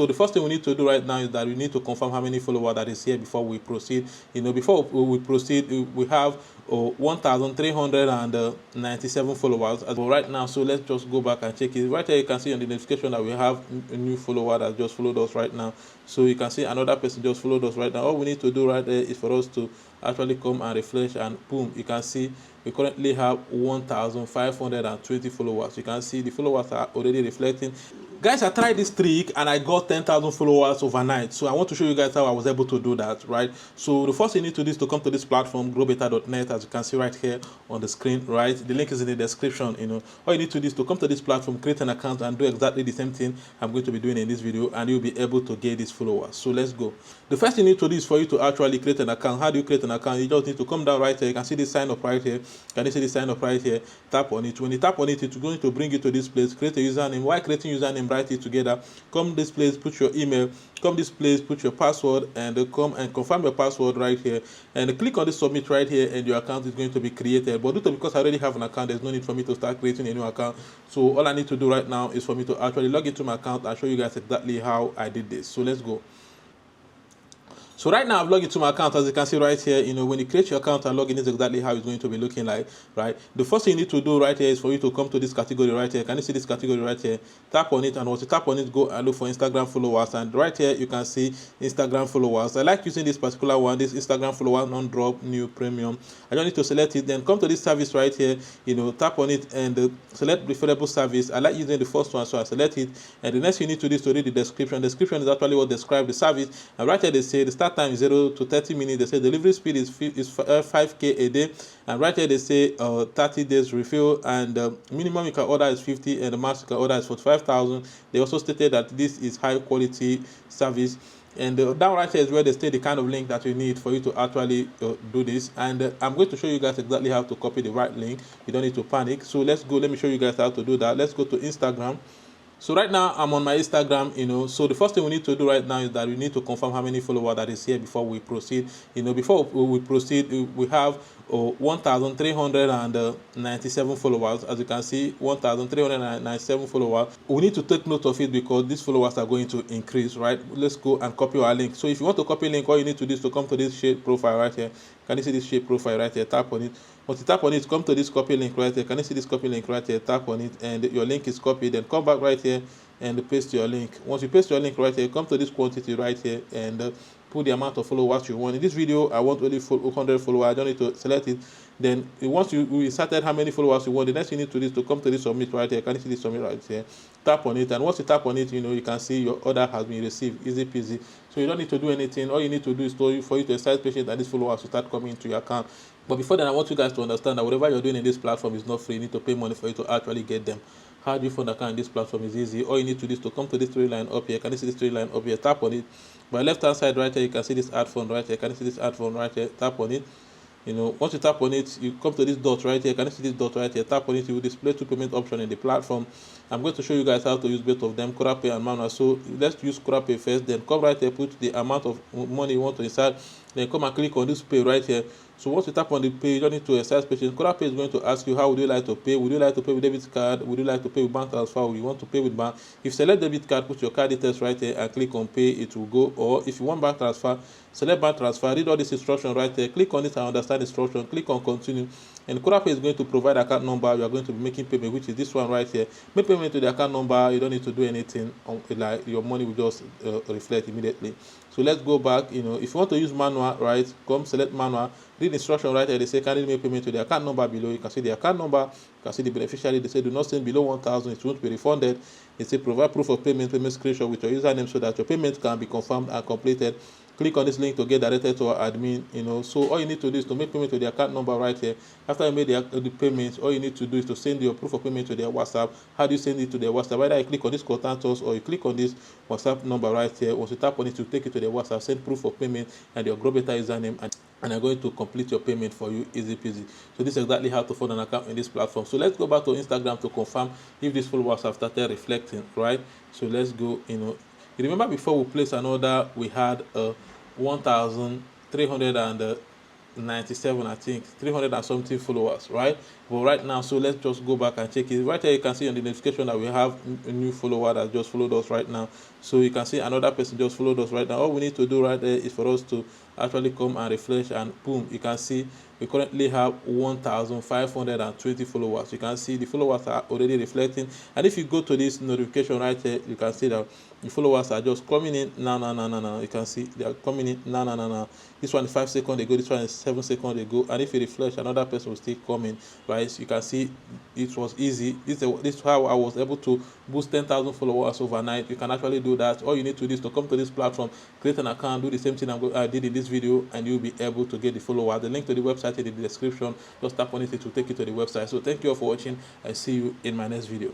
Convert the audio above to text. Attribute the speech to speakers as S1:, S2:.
S1: So the first thing we need to do right now is that we need to confirm how many followers that is here before we proceed. Before we proceed, we have 1,397 followers as well right now. So let's just go back and check it. Right here you can see on the notification that we have a new follower that just followed us right now. So you can see another person just followed us right now. All we need to do right there is for us to actually come and refresh, and boom, you can see we currently have 1,520 followers. You can see the followers are already reflecting. Guys, I tried this trick and I got 10,000 followers overnight. So I want to show you guys how I was able to do that, right? So the first thing you need to do is to come to this platform, growbetter.net, as you can see right here on the screen, right? The link is in the description. All you need to do is to come to this platform, create an account, and do exactly the same thing I'm going to be doing in this video, and you'll be able to get these followers. So let's go. The first thing you need to do is for you to actually create an account. How do you create an account? You just need to come down right here. You can see this sign up right here. Can you see this sign up right here? Tap on it. When you tap on it, it's going to bring you to this place. Create a username. While creating username, write it together. Come this place, put your email. Come this place, put your password, and come and confirm your password right here. And click on the submit right here, and your account is going to be created. But because I already have an account, there's no need for me to start creating a new account. So all I need to do right now is for me to actually log into my account and show you guys exactly how I did this. So let's go. So right now I've logged into my account. As you can see right here, when you create your account and log in, is exactly how it's going to be looking like, right? The first thing you need to do right here is for you to come to this category right here. Can you see this category right here? Tap on it, and once you tap on it, go and look for Instagram followers. And right here you can see Instagram followers. I like using this particular one, this Instagram follower non-drop new premium. I don't need to select it. Then come to this service right here, tap on it and select preferable service. I like using the first one, so I select it. And the next thing you need to do is to read the description. The description is actually what describes the service. And right here they say the start time is 0 to 30 minutes. They say delivery speed is 5k a day, and right here they say 30 days refill, and minimum you can order is 50, and the max you can order is 45,000. They also stated that this is high quality service. And down right here is where they state the kind of link that you need for you to actually do this. And I'm going to show you guys exactly how to copy the right link. You don't need to panic. So let's go. Let me show you guys how to do that. Let's go to Instagram. So right now I'm on my Instagram, so the first thing we need to do right now is that we need to confirm how many followers that is here before we proceed. Before we proceed, we have 1,397 followers. As you can see, 1,397 followers. We need to take note of it because these followers are going to increase, right? Let's go and copy our link. So if you want to copy a link, all you need to do is to come to this shape profile right here. Can you see this shape profile right here? Tap on it. Once you tap on it, come to this copy link right here. Can you see this copy link right here? Tap on it, and your link is copied. Then come back right here and paste your link. Once you paste your link right here, come to this quantity right here and put the amount of followers you want. In this video, I want only 100 followers. I don't need to select it. Then once we inserted how many followers you want, the next thing you need to do is to come to this submit right here. Can you see this submit right here? Tap on it, and once you tap on it, you can see your order has been received. Easy peasy. So you don't need to do anything. All you need to do is for you to exercise patience and these followers to start coming into your account. But before then, I want you guys to understand that whatever you're doing in this platform is not free. You need to pay money for you to actually get them. How do you fund account in this platform? Is easy. All you need to do is to come to this three line up here. Can you see this three line up here? Tap on it. By left hand side right here, you can see this add fund right here. Can you see this add fund right here? Tap on it. Once you tap on it, you come to this dot right here. Can you see this dot right here? Tap on it. You will display two payment options in the platform. I'm going to show you guys how to use both of them, QuaraPay and manual. So let's use QuaraPay first. Then come right here, put the amount of money you want to insert. Then come and click on this pay right here. So once you tap on the pay, you don't need to exercise patience. QuaraPay is going to ask you, how would you like to pay? Would you like to pay with debit card? Would you like to pay with bank transfer? Would you want to pay with bank? If you select debit card, put your card details right here and click on pay, it will go. Or if you want bank transfer, select bank transfer, read all this instruction right here, click on it and understand instruction, click on continue. And QuaraPay is going to provide account number. You are going to be making payment, which is this one right here. Make payment to the account number. You don't need to do anything. Like your money will just reflect immediately. So let's go back. If you want to use manual, right, come select manual, read the instruction right here. They say, can you make payment to the account number below? You can see the account number, you can see the beneficiary. They say, do not send below 1,000, it won't be refunded. They say, provide proof of payment screenshot with your username so that your payment can be confirmed and completed. Click on this link to get directed to our admin. So all you need to do is to make payment to the account number right here. After you made the payment, all you need to do is to send your proof of payment to their WhatsApp. How do you send it to their WhatsApp? Either you click on this contact us or you click on this WhatsApp number right here. Once you tap on it, to take it to their WhatsApp, send proof of payment and your GrowBetter username, and I'm going to complete your payment for you, easy peasy. So this is exactly how to fund an account in this platform. So let's go back to Instagram to confirm if these followers have started reflecting, right? So let's go. You remember before we placed an order, we had 1,397 97, I think 300 and something followers, right? But right now, so let's just go back and check it. Right here you can see on the notification that we have a new follower that just followed us right now. So you can see another person just followed us right now. All we need to do right there is for us to actually come and refresh, and boom, you can see we currently have 1,520 followers. You can see the followers are already reflecting, and if you go to this notification right here, you can see that the followers are just coming in now. You can see they are coming in now. This one is 5 seconds ago, this one is 7 seconds ago, and if you refresh, another person will still coming, right? So you can see it was easy. This is how I was able to boost 10,000 followers overnight. You can actually do that. All you need to do is to come to this platform, create an account, do the same thing I did in this video, and you'll be able to get the followers. The link to the website is in the description. Just tap on it to take you to the website. So thank you all for watching. I see you in my next video.